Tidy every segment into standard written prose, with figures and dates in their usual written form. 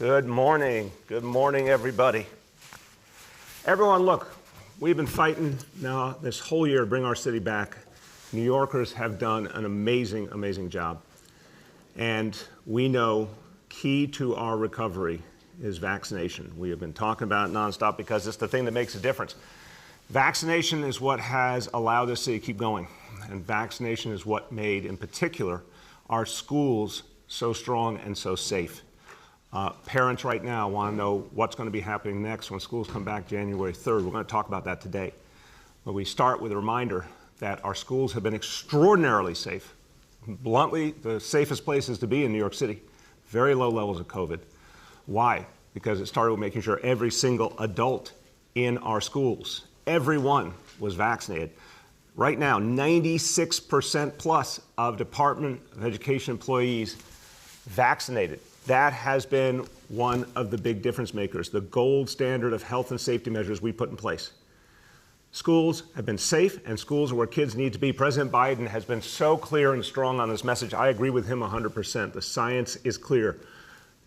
Good morning. Good morning, everybody. Everyone, look, we've been fighting now this whole year to bring our city back. New Yorkers have done an amazing, amazing job. And we know key to our recovery is vaccination. We have been talking about it nonstop because it's the thing that makes a difference. Vaccination is what has allowed this city to keep going. And vaccination is what made, in particular, our schools so strong and so safe. Parents right now want to know what's going to be happening next when schools come back January 3rd. We're going to talk about that today. But we start with a reminder that our schools have been extraordinarily safe. Bluntly, the safest places to be in New York City. Very low levels of COVID. Why? Because it started with making sure every single adult in our schools, everyone was vaccinated. Right now, 96% plus of Department of Education employees vaccinated. That has been one of the big difference makers, the gold standard of health and safety measures we put in place. Schools have been safe, and schools are where kids need to be. President Biden has been so clear and strong on this message. I agree with him 100%. The science is clear.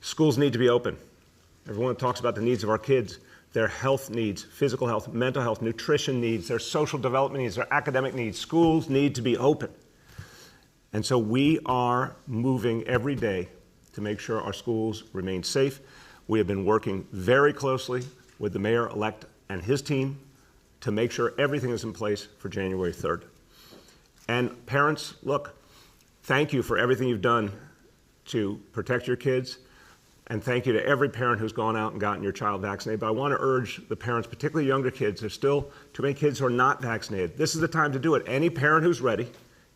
Schools need to be open. Everyone talks about the needs of our kids, their health needs, physical health, mental health, nutrition needs, their social development needs, their academic needs. Schools need to be open. And so we are moving every day to make sure our schools remain safe. We have been working very closely with the mayor-elect and his team to make sure everything is in place for January 3rd. And parents, look, thank you for everything you've done to protect your kids. And thank you to every parent who's gone out and gotten your child vaccinated. But I want to urge the parents, particularly younger kids, there's still too many kids who are not vaccinated. This is the time to do it. Any parent who's ready,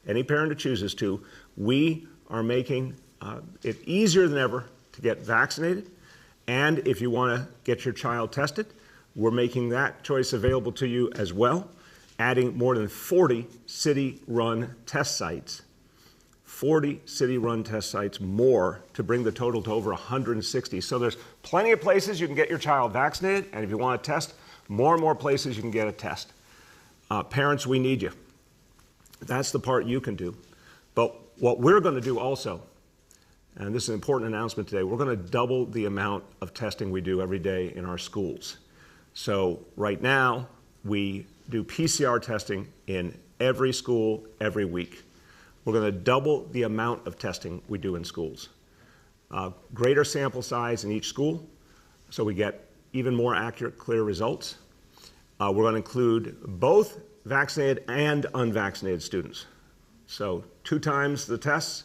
any parent who chooses to, we are making it easier than ever to get vaccinated. And if you want to get your child tested, we're making that choice available to you as well, adding more than 40 city-run test sites. 40 city-run test sites more to bring the total to over 160. So there's plenty of places you can get your child vaccinated, and if you want to test, more and more places you can get a test. Parents, we need you. That's the part you can do. But what we're going to do also, and this is an important announcement today, we're going to double the amount of testing we do every day in our schools. So right now, we do PCR testing in every school every week. We're going to double the amount of testing we do in schools. Greater sample size in each school, so we get even more accurate, clear results. We're going to include both vaccinated and unvaccinated students. So 2 times the tests,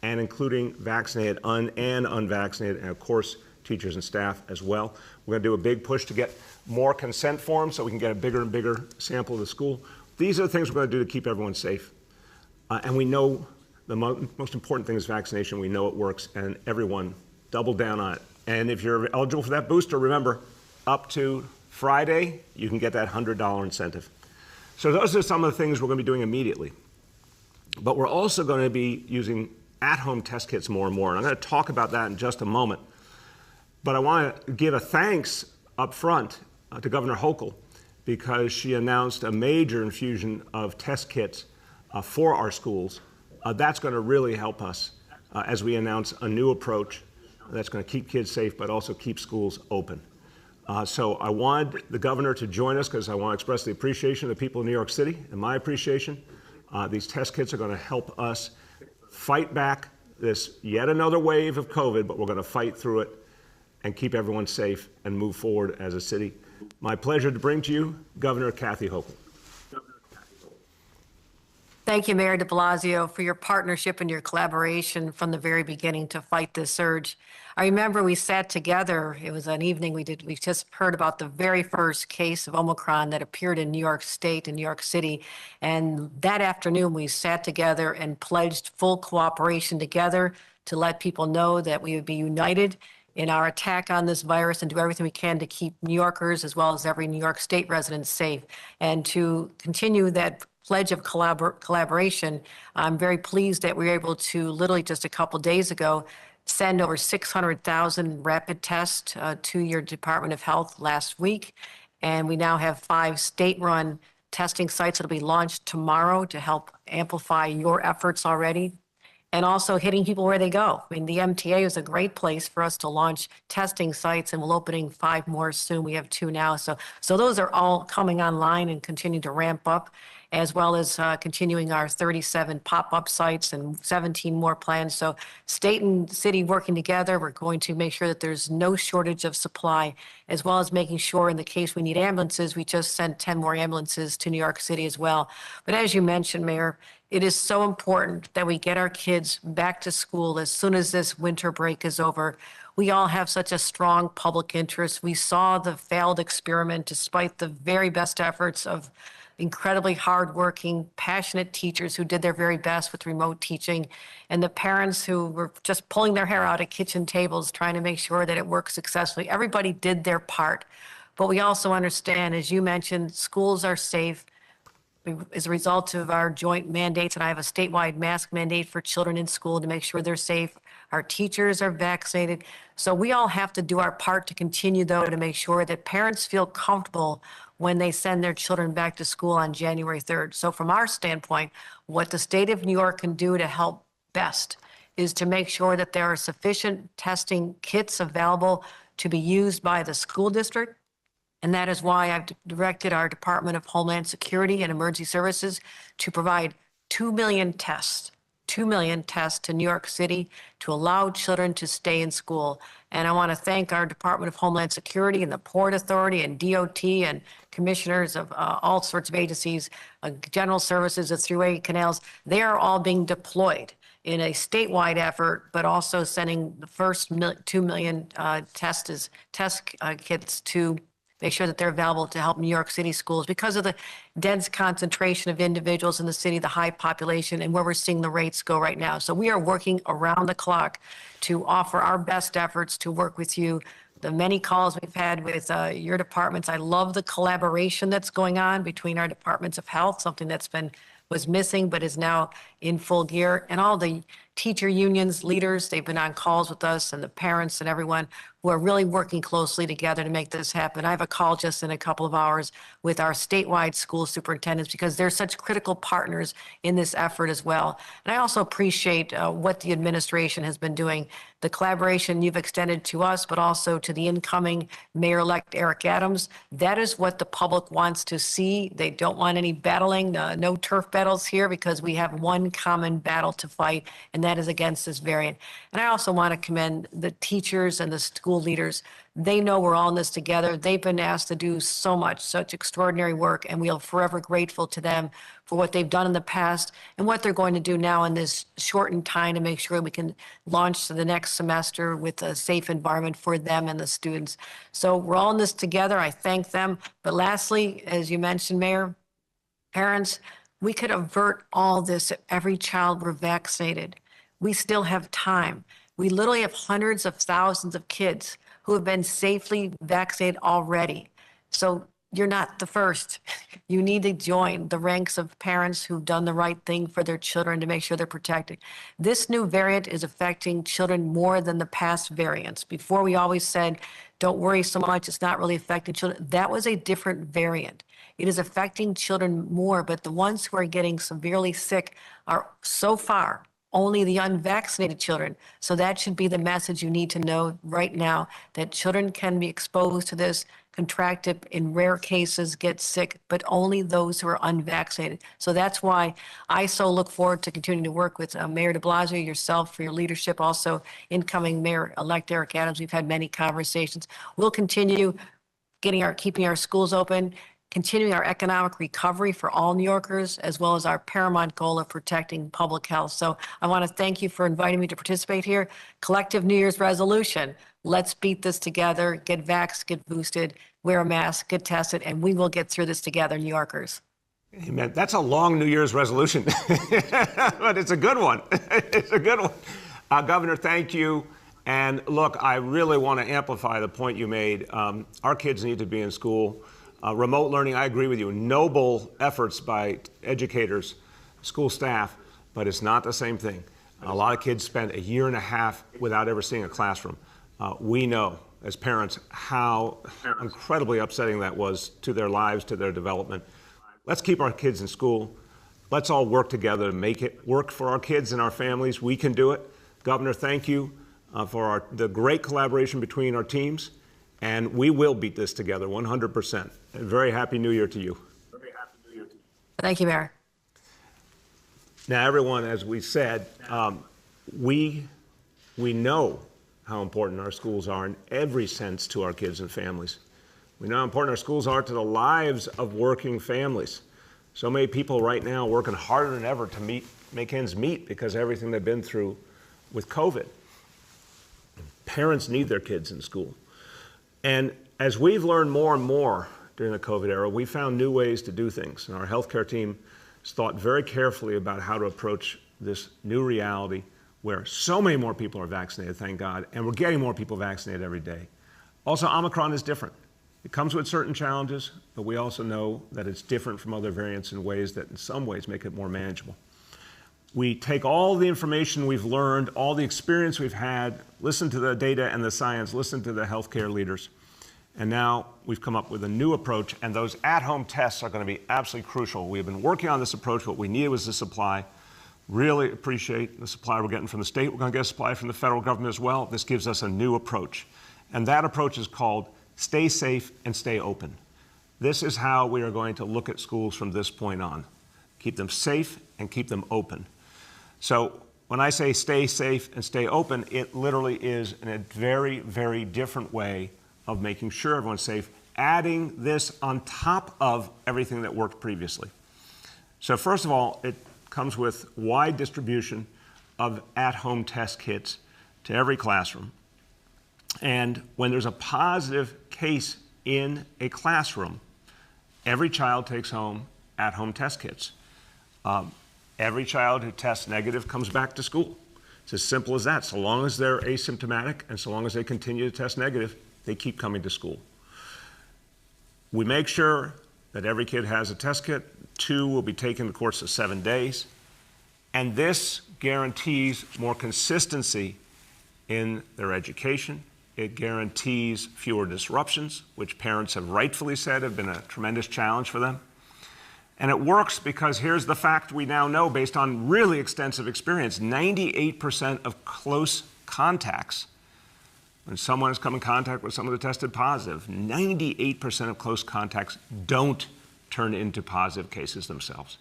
and including vaccinated and unvaccinated, and of course, teachers and staff as well. We're going to do a big push to get more consent forms so we can get a bigger and bigger sample of the school. These are the things we're going to do to keep everyone safe. And we know the most important thing is vaccination. We know it works, and everyone double down on it. And if you're eligible for that booster, remember, up to Friday, you can get that $100 incentive. So those are some of the things we're going to be doing immediately. But we're also going to be using at-home test kits more and more. And I'm going to talk about that in just a moment. But I want to give a thanks up front to Governor Hochul, because she announced a major infusion of test kits for our schools. That's going to really help us as we announce a new approach that's going to keep kids safe, but also keep schools open. So I wanted the governor to join us because I want to express the appreciation of the people in New York City and my appreciation. These test kits are going to help us fight back this yet another wave of COVID, but we're going to fight through it and keep everyone safe and move forward as a city. My pleasure to bring to you Governor Kathy Hochul. Thank you, Mayor de Blasio, for your partnership and your collaboration from the very beginning to fight this surge. I remember we sat together, it was an evening we just heard about the very first case of Omicron that appeared in New York State and New York City. And that afternoon we sat together and pledged full cooperation together to let people know that we would be united in our attack on this virus and do everything we can to keep New Yorkers as well as every New York State resident safe. And to continue that pledge of collaboration, I'm very pleased that we were able to literally just a couple days ago send over 600,000 rapid tests to your Department of Health last week. And we now have 5 state-run testing sites that will be launched tomorrow to help amplify your efforts already. and also hitting people where they go. I mean, the MTA is a great place for us to launch testing sites, and we're opening 5 more soon. We have 2 now. So those are all coming online and continue to ramp up, as well as continuing our 37 pop-up sites and 17 more plans. So state and city working together, we're going to make sure that there's no shortage of supply, as well as making sure in the case we need ambulances, we just sent 10 more ambulances to New York City as well. But as you mentioned, Mayor, it is so important that we get our kids back to school as soon as this winter break is over. We all have such a strong public interest. We saw the failed experiment despite the very best efforts of incredibly hardworking, passionate teachers who did their very best with remote teaching, and the parents who were just pulling their hair out at kitchen tables trying to make sure that it worked successfully. Everybody did their part. But we also understand, as you mentioned, schools are safe as a result of our joint mandates, and I have a statewide mask mandate for children in school to make sure they're safe. Our teachers are vaccinated. So we all have to do our part to continue, though, to make sure that parents feel comfortable when they send their children back to school on January 3rd. So from our standpoint, what the state of New York can do to help best is to make sure that there are sufficient testing kits available to be used by the school district. And that is why I've directed our Department of Homeland Security and Emergency Services to provide 2 million tests to New York City to allow children to stay in school. And I want to thank our Department of Homeland Security and the Port Authority and DOT and commissioners of all sorts of agencies, general services, the thruway canals. They are all being deployed in a statewide effort, but also sending the first 2 million test kits to make sure that they're available to help New York City schools because of the dense concentration of individuals in the city, the high population, and where we're seeing the rates go right now. So we are working around the clock to offer our best efforts to work with you. The many calls we've had with your departments, I love the collaboration that's going on between our departments of health, something that's was missing but is now in full gear, and all the teacher unions, leaders, they've been on calls with us, and the parents and everyone who are really working closely together to make this happen. I have a call just in a couple of hours with our statewide school superintendents because they're such critical partners in this effort as well. And I also appreciate what the administration has been doing, the collaboration you've extended to us, but also to the incoming Mayor-elect Eric Adams. That is what the public wants to see. They don't want any battling, no turf battles here, because we have one common battle to fight, and that is against this variant. And I also want to commend the teachers and the school leaders. They know we're all in this together. They've been asked to do so much, such extraordinary work, and we are forever grateful to them for what they've done in the past and what they're going to do now in this shortened time to make sure we can launch the next semester with a safe environment for them and the students. So we're all in this together. I thank them. But lastly, as you mentioned, Mayor, parents, we could avert all this if every child were vaccinated. We still have time. We literally have hundreds of thousands of kids who have been safely vaccinated already. So you're not the first. You need to join the ranks of parents who've done the right thing for their children to make sure they're protected. This new variant is affecting children more than the past variants. Before, we always said, don't worry so much, it's not really affecting children. That was a different variant. It is affecting children more, but the ones who are getting severely sick are so far only the unvaccinated children. So that should be the message you need to know right now, that children can be exposed to this, contract it, in rare cases get sick, but only those who are unvaccinated. So that's why I so look forward to continuing to work with Mayor de Blasio, yourself, for your leadership, also incoming Mayor-elect Eric Adams. We've had many conversations. We'll continue keeping our schools open, continuing our economic recovery for all New Yorkers, as well as our paramount goal of protecting public health. So I want to thank you for inviting me to participate here. Collective New Year's resolution: let's beat this together, get vaxxed, get boosted, wear a mask, get tested, and we will get through this together, New Yorkers. Amen. That's a long New Year's resolution, but it's a good one. It's a good one. Governor, thank you. And look, I really want to amplify the point you made. Our kids need to be in school. Remote learning, I agree with you. Noble efforts by educators, school staff, but it's not the same thing. A lot of kids spend a year and a half without ever seeing a classroom. We know as parents how incredibly upsetting that was to their lives, to their development. Let's keep our kids in school. Let's all work together to make it work for our kids and our families. We can do it. Governor, thank you for the great collaboration between our teams, and we will beat this together 100%. And very happy New Year to you. Thank you, Mayor. Now, everyone, as we said, we know how important our schools are in every sense to our kids and families. We know how important our schools are to the lives of working families. So many people right now working harder than ever to make ends meet because of everything they've been through with COVID. Parents need their kids in school. And as we've learned more and more during the COVID era, we found new ways to do things. And our healthcare team has thought very carefully about how to approach this new reality where so many more people are vaccinated, thank God, and we're getting more people vaccinated every day. Also, Omicron is different. It comes with certain challenges, but we also know that it's different from other variants in ways that in some ways make it more manageable. We take all the information we've learned, all the experience we've had, listen to the data and the science, listen to the healthcare leaders, and now we've come up with a new approach, and those at-home tests are going to be absolutely crucial. We have been working on this approach. What we needed was the supply. Really appreciate the supply we're getting from the state. We're going to get a supply from the federal government as well. This gives us a new approach, and that approach is called Stay Safe and Stay Open. This is how we are going to look at schools from this point on. Keep them safe and keep them open. So when I say stay safe and stay open, it literally is in a very, very different way of making sure everyone's safe, adding this on top of everything that worked previously. So first of all, it comes with wide distribution of at-home test kits to every classroom. And when there's a positive case in a classroom, every child takes home at-home test kits. Every child who tests negative comes back to school. It's as simple as that. So long as they're asymptomatic and so long as they continue to test negative, they keep coming to school. We make sure that every kid has a test kit. 2 will be taken in the course of 7 days. And this guarantees more consistency in their education. It guarantees fewer disruptions, which parents have rightfully said have been a tremendous challenge for them. And it works because here's the fact we now know based on really extensive experience. 98% of close contacts, when someone has come in contact with someone that tested positive, 98% of close contacts don't turn into positive cases themselves.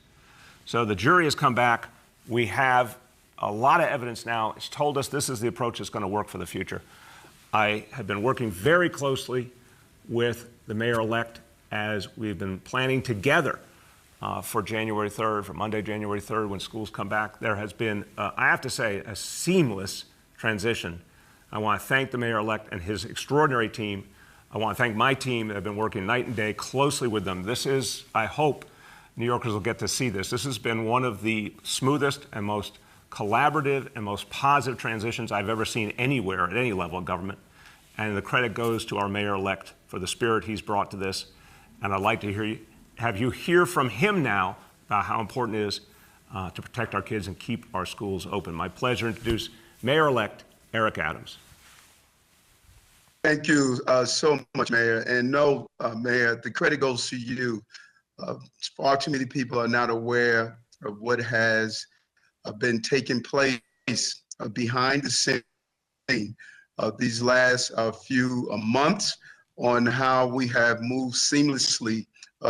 So the jury has come back. We have a lot of evidence now. It's told us this is the approach that's going to work for the future. I have been working very closely with the mayor-elect as we've been planning together for January 3rd, for Monday, January 3rd, when schools come back. There has been, I have to say, a seamless transition. I want to thank the mayor-elect and his extraordinary team. I want to thank my team that have been working night and day closely with them. This is, I hope, New Yorkers will get to see this. This has been one of the smoothest and most collaborative and most positive transitions I've ever seen anywhere at any level of government. And the credit goes to our mayor-elect for the spirit he's brought to this. And I'd like to have you hear from him now about how important it is to protect our kids and keep our schools open. My pleasure to introduce Mayor-elect Eric Adams. Thank you so much, Mayor. And no, Mayor, the credit goes to you. Far too many people are not aware of what has been taking place behind the scene these last few months on how we have moved seamlessly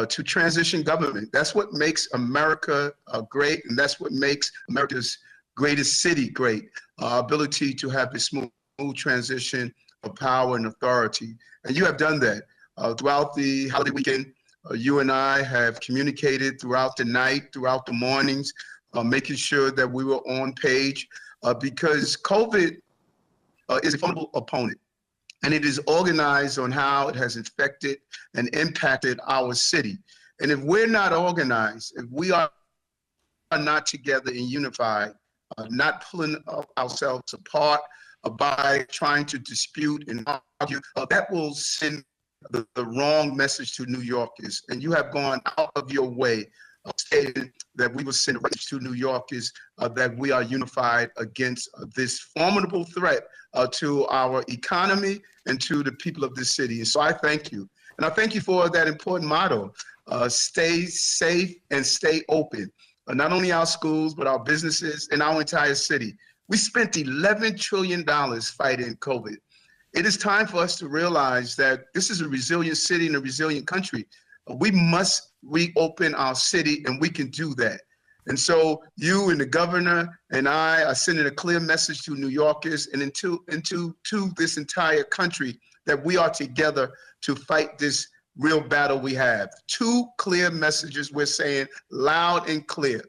to transition government. That's what makes America great, and that's what makes America's greatest city great. Our ability to have this smooth transition of power and authority. And you have done that. Throughout the holiday weekend, you and I have communicated throughout the night, throughout the mornings, making sure that we were on page because COVID is a formidable opponent. And it is organized on how it has infected and impacted our city. And if we're not organized, if we are not together and unified, not pulling ourselves apart by trying to dispute and argue, that will send the wrong message to New Yorkers. And you have gone out of your way stating that we will send a message to New Yorkers that we are unified against this formidable threat to our economy and to the people of this city. And so I thank you. And I thank you for that important motto, stay safe and stay open. not only our schools, but our businesses and our entire city. We spent $11 trillion fighting COVID. It is time for us to realize that this is a resilient city and a resilient country. We must reopen our city, and we can do that. And so you and the governor and I are sending a clear message to New Yorkers and into this entire country that we are together to fight this real battle we have. Two clear messages we're saying loud and clear.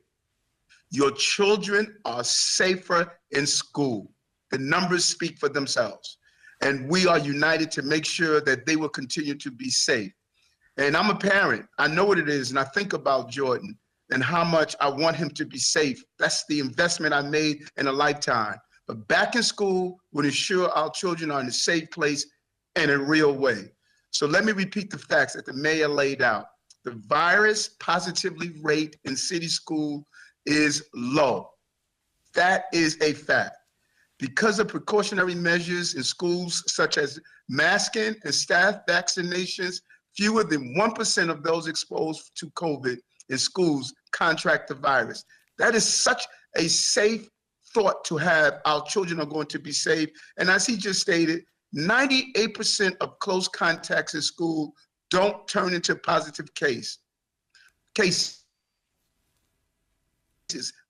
Your children are safer in school. The numbers speak for themselves. And we are united to make sure that they will continue to be safe. And I'm a parent. I know what it is. And I think about Jordan and how much I want him to be safe. That's the investment I made in a lifetime. But back in school would ensure our children are in a safe place in a real way. So let me repeat the facts that the mayor laid out. The virus positivity rate in city school is low. That is a fact. Because of precautionary measures in schools such as masking and staff vaccinations, fewer than 1% of those exposed to COVID in schools contract the virus. That is such a safe thought to have. Our children are going to be safe. And as he just stated, 98% of close contacts in school don't turn into positive cases.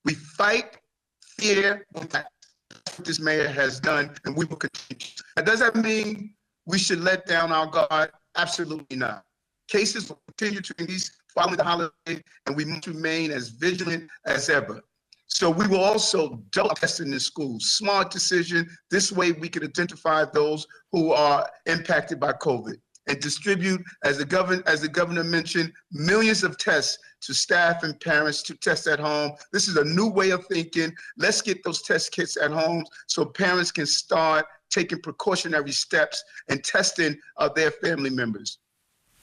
We fight fear. That's what this mayor has done, and we will continue. Now, does that mean we should let down our guard? Absolutely not. Cases will continue to increase following the holiday, and we must remain as vigilant as ever. So we will also double testing in schools. Smart decision. This way we can identify those who are impacted by COVID and distribute, as the governor mentioned, millions of tests to staff and parents to test at home. This is a new way of thinking. Let's get those test kits at home so parents can start taking precautionary steps and testing their family members.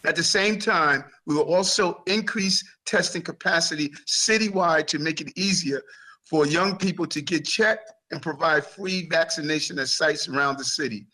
At the same time, we will also increase testing capacity citywide to make it easier for young people to get checked and provide free vaccination at sites around the city.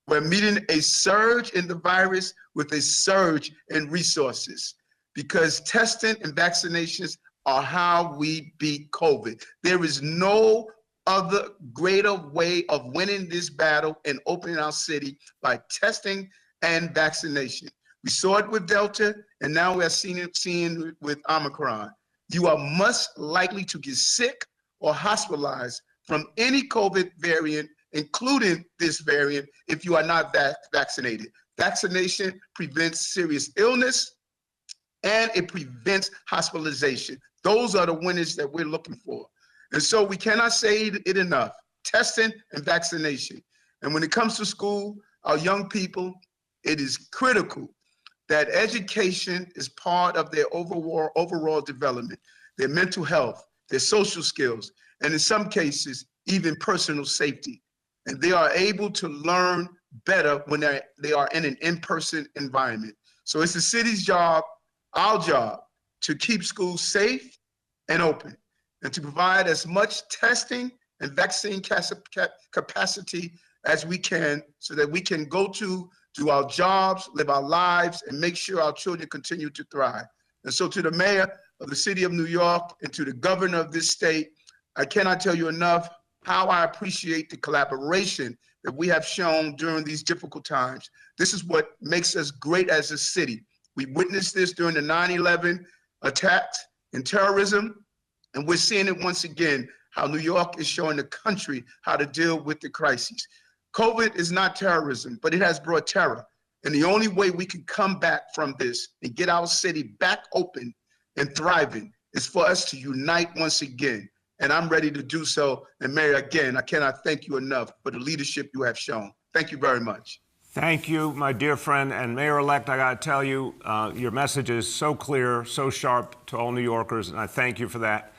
We're meeting a surge in the virus with a surge in resources because testing and vaccinations are how we beat COVID. There is no other greater way of winning this battle and opening our city by testing and vaccination. We saw it with Delta, and now we're seeing it with Omicron. You are much likely to get sick or hospitalized from any COVID variant, including this variant, if you are not vaccinated. Vaccination prevents serious illness, and it prevents hospitalization. Those are the winners that we're looking for. And so we cannot say it enough, testing and vaccination. And when it comes to school, our young people, it is critical that education is part of their overall development, their mental health, their social skills, and in some cases, even personal safety. And they are able to learn better when they are in an in-person environment. So it's the city's job, our job, to keep schools safe and open, and to provide as much testing and vaccine capacity as we can so that we can go to do our jobs, live our lives, and make sure our children continue to thrive. And so to the mayor of the city of New York and to the governor of this state, I cannot tell you enough how I appreciate the collaboration that we have shown during these difficult times. This is what makes us great as a city. We witnessed this during the 9/11 attacks and terrorism, and we're seeing it once again, how New York is showing the country how to deal with the crises. COVID is not terrorism, but it has brought terror. And the only way we can come back from this and get our city back open and thriving is for us to unite once again. And I'm ready to do so. And Mayor, again, I cannot thank you enough for the leadership you have shown. Thank you very much. Thank you, my dear friend. And Mayor-elect, I got to tell you, your message is so clear, so sharp to all New Yorkers, and I thank you for that.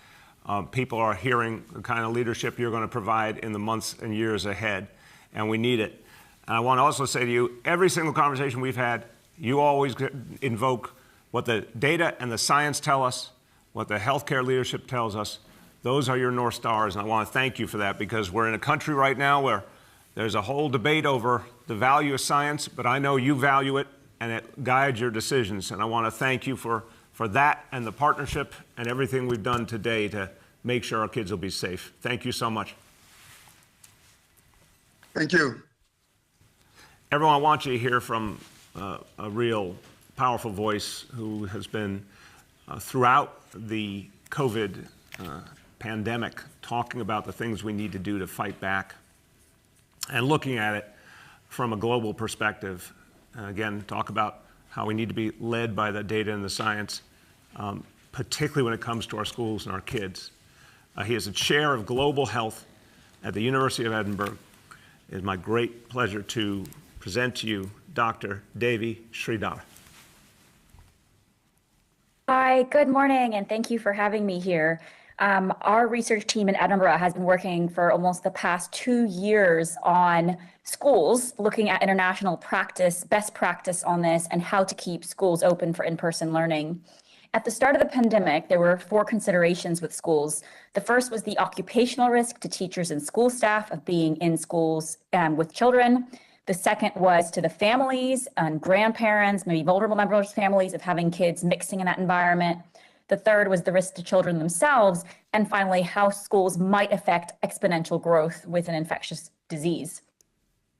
People are hearing the kind of leadership you're going to provide in the months and years ahead, and we need it. And I want to also say to you, every single conversation we've had, you always invoke what the data and the science tell us, what the healthcare leadership tells us. Those are your North Stars, and I want to thank you for that, because we're in a country right now where there's a whole debate over the value of science, but I know you value it, and it guides your decisions. And I want to thank you for for that and the partnership and everything we've done today to make sure our kids will be safe. Thank you so much. Thank you. Everyone, I want you to hear from a real powerful voice who has been throughout the COVID pandemic talking about the things we need to do to fight back and looking at it from a global perspective. Again, talk about how we need to be led by the data and the science, particularly when it comes to our schools and our kids. He is the chair of global health at the University of Edinburgh. It is my great pleasure to present to you Dr. Devi Sridhar. Hi, good morning, and thank you for having me here. Our research team in Edinburgh has been working for almost the past 2 years on schools, looking at international practice, best practice on this, and how to keep schools open for in-person learning. At the start of the pandemic, there were 4 considerations with schools. The first was the occupational risk to teachers and school staff of being in schools with children. The second was to the families and grandparents, maybe vulnerable members of families, of having kids mixing in that environment. The third was the risk to children themselves. And finally, how schools might affect exponential growth with an infectious disease.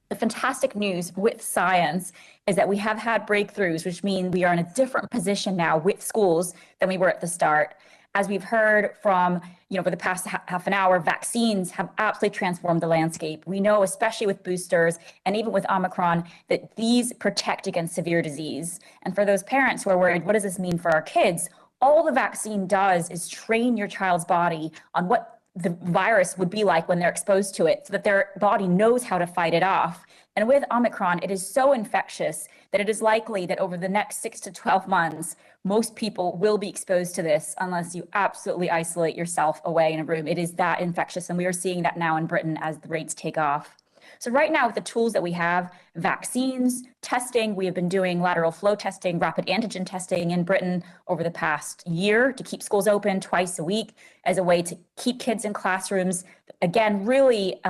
The fantastic news with science is that we have had breakthroughs, which mean we are in a different position now with schools than we were at the start. As we've heard from, for the past half an hour, vaccines have absolutely transformed the landscape. We know, especially with boosters and even with Omicron, that these protect against severe disease. And for those parents who are worried, what does this mean for our kids? All the vaccine does is train your child's body on what the virus would be like when they're exposed to it so that their body knows how to fight it off. And with Omicron, it is so infectious that it is likely that over the next 6 to 12 months, most people will be exposed to this unless you absolutely isolate yourself away in a room. It is that infectious, and we are seeing that now in Britain as the rates take off. So right now, with the tools that we have, vaccines, testing, we have been doing lateral flow testing, rapid antigen testing in Britain over the past year to keep schools open twice a week as a way to keep kids in classrooms. Again, really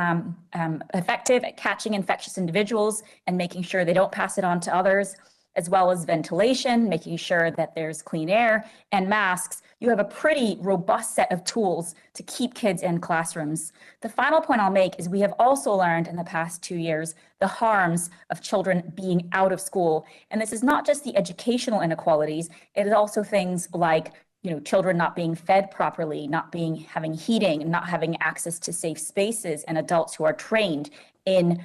effective at catching infectious individuals and making sure they don't pass it on to others, as well as ventilation, making sure that there's clean air, and masks. You have a pretty robust set of tools to keep kids in classrooms. The final point I'll make is we have also learned in the past 2 years the harms of children being out of school. And this is not just the educational inequalities, it is also things like children not being fed properly, not having heating, not having access to safe spaces, and adults who are trained in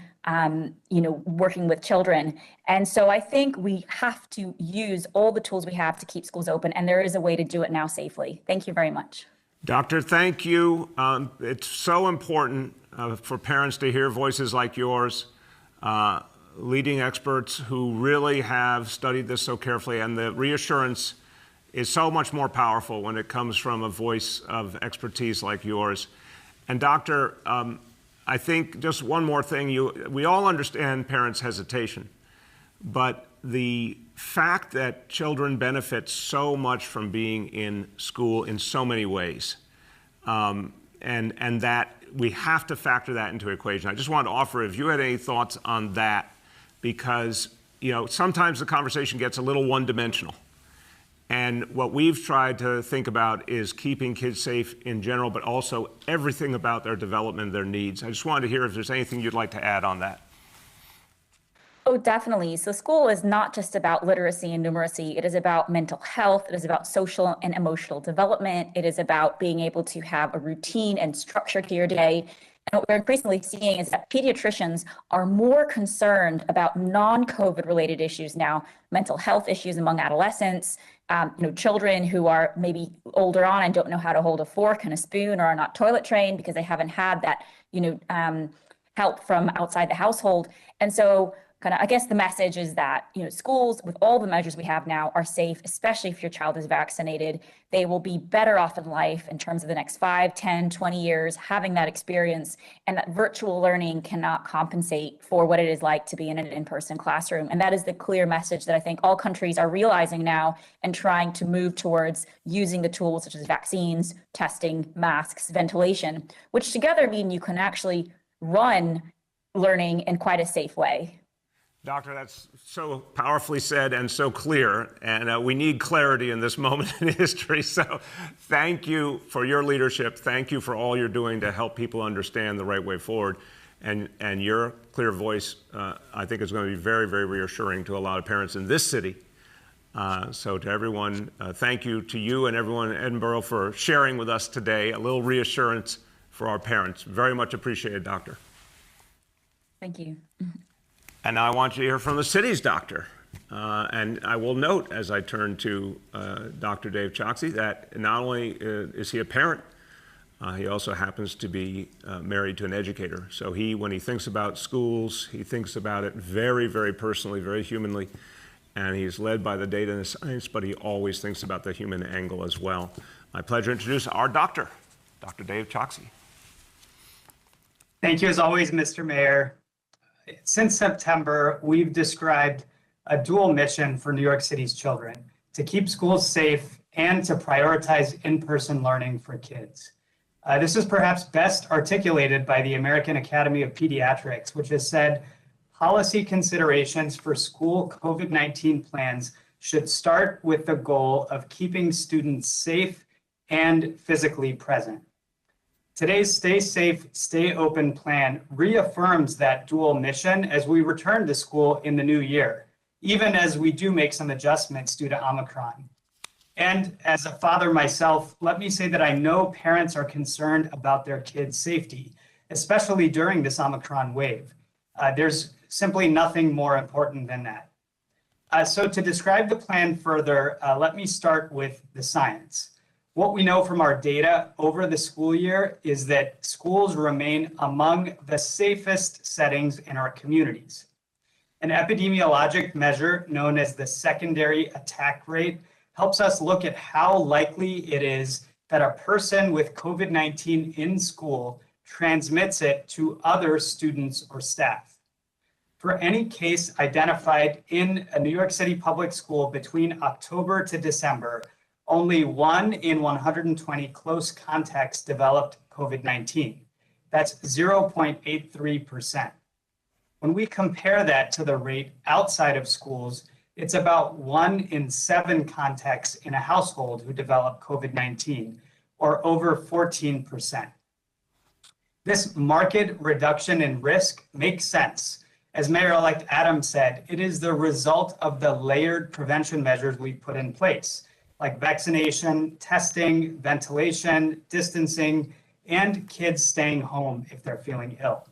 working with children. And so I think we have to use all the tools we have to keep schools open, and there is a way to do it now safely. Thank you very much. Doctor, thank you. It's so important for parents to hear voices like yours, leading experts who really have studied this so carefully, and the reassurance is so much more powerful when it comes from a voice of expertise like yours. And Doctor, I think just one more thing, we all understand parents' hesitation, but the fact that children benefit so much from being in school in so many ways, and that we have to factor that into the equation. I just wanted to offer if you had any thoughts on that, because sometimes the conversation gets a little one-dimensional. And what we've tried to think about is keeping kids safe in general, but also everything about their development, their needs. I just wanted to hear if there's anything you'd like to add on that. Oh, definitely. So school is not just about literacy and numeracy. It is about mental health. It is about social and emotional development. It is about being able to have a routine and structure to your day. And what we're increasingly seeing is that pediatricians are more concerned about non-COVID related issues now, mental health issues among adolescents, children who are maybe older on and don't know how to hold a fork and a spoon, or are not toilet trained because they haven't had that, help from outside the household. And so I guess the message is that, schools with all the measures we have now are safe, especially if your child is vaccinated. They will be better off in life in terms of the next 5, 10, 20 years, having that experience, and that virtual learning cannot compensate for what it is like to be in an in-person classroom. And that is the clear message that I think all countries are realizing now and trying to move towards using the tools such as vaccines, testing, masks, ventilation, which together mean you can actually run learning in quite a safe way. Doctor, that's so powerfully said and so clear, and we need clarity in this moment in history. So thank you for your leadership. Thank you for all you're doing to help people understand the right way forward. And your clear voice, I think, is going to be very, very reassuring to a lot of parents in this city. So to everyone, thank you to you and everyone in Edinburgh for sharing with us today a little reassurance for our parents. Very much appreciated, Doctor. Thank you. And now I want you to hear from the city's doctor. And I will note, as I turn to Dr. Dave Choksi, that not only is he a parent, he also happens to be married to an educator. So when he thinks about schools, he thinks about it very, very personally, very humanly. And he's led by the data and the science, but he always thinks about the human angle as well. My pleasure to introduce our doctor, Dr. Dave Choksi. Thank you, as always, Mr. Mayor. Since September, we've described a dual mission for New York City's children: to keep schools safe and to prioritize in-person learning for kids. This is perhaps best articulated by the American Academy of Pediatrics, which has said policy considerations for school COVID-19 plans should start with the goal of keeping students safe and physically present. Today's Stay Safe, Stay Open plan reaffirms that dual mission as we return to school in the new year, even as we do make some adjustments due to Omicron. And as a father myself, let me say that I know parents are concerned about their kids' safety, especially during this Omicron wave. There's simply nothing more important than that. So to describe the plan further, let me start with the science. What we know from our data over the school year is that schools remain among the safest settings in our communities. An epidemiologic measure known as the secondary attack rate helps us look at how likely it is that a person with COVID-19 in school transmits it to other students or staff. For any case identified in a New York City public school between October to December, only 1 in 120 close contacts developed COVID-19. That's 0.83%. When we compare that to the rate outside of schools, it's about 1 in 7 contacts in a household who develop COVID-19, or over 14%. This marked reduction in risk makes sense. As Mayor-elect Adams said, it is the result of the layered prevention measures we put in place, like vaccination, testing, ventilation, distancing, and kids staying home if they're feeling ill.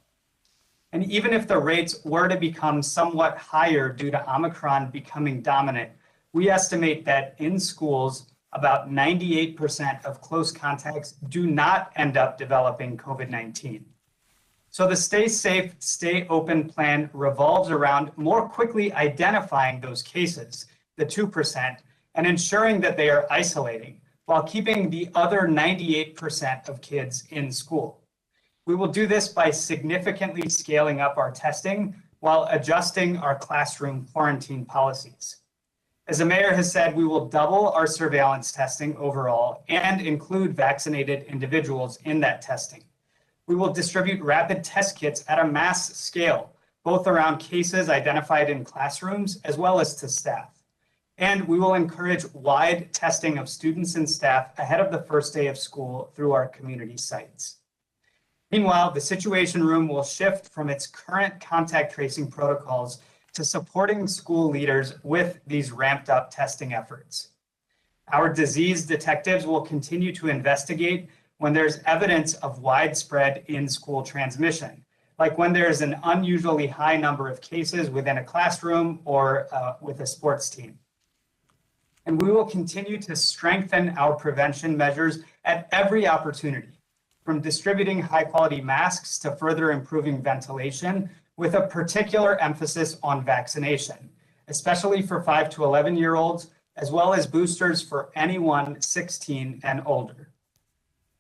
And even if the rates were to become somewhat higher due to Omicron becoming dominant, we estimate that in schools, about 98% of close contacts do not end up developing COVID-19. So the Stay Safe, Stay Open plan revolves around more quickly identifying those cases, the 2%, and ensuring that they are isolating while keeping the other 98% of kids in school. We will do this by significantly scaling up our testing while adjusting our classroom quarantine policies. As the mayor has said, we will double our surveillance testing overall and include vaccinated individuals in that testing. We will distribute rapid test kits at a mass scale, both around cases identified in classrooms as well as to staff. And we will encourage wide testing of students and staff ahead of the first day of school through our community sites. Meanwhile, the Situation Room will shift from its current contact tracing protocols to supporting school leaders with these ramped up testing efforts. Our disease detectives will continue to investigate when there's evidence of widespread in-school transmission, like when there's an unusually high number of cases within a classroom or with a sports team. And we will continue to strengthen our prevention measures at every opportunity, from distributing high-quality masks to further improving ventilation, with a particular emphasis on vaccination, especially for 5 to 11-year-olds, as well as boosters for anyone 16 and older.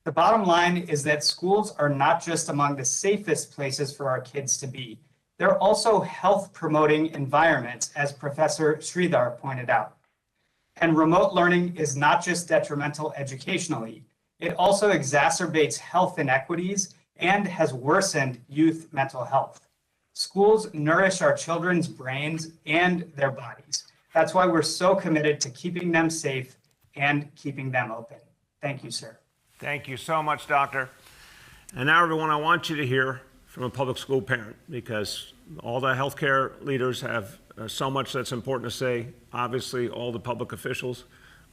The bottom line is that schools are not just among the safest places for our kids to be, they're also health-promoting environments, as Professor Sridhar pointed out. And remote learning is not just detrimental educationally, it also exacerbates health inequities and has worsened youth mental health. Schools nourish our children's brains and their bodies. That's why we're so committed to keeping them safe and keeping them open. Thank you, sir. Thank you so much, Doctor. And now, everyone, I want you to hear from a public school parent, because all the healthcare leaders have so much that's important to say. Obviously, all the public officials.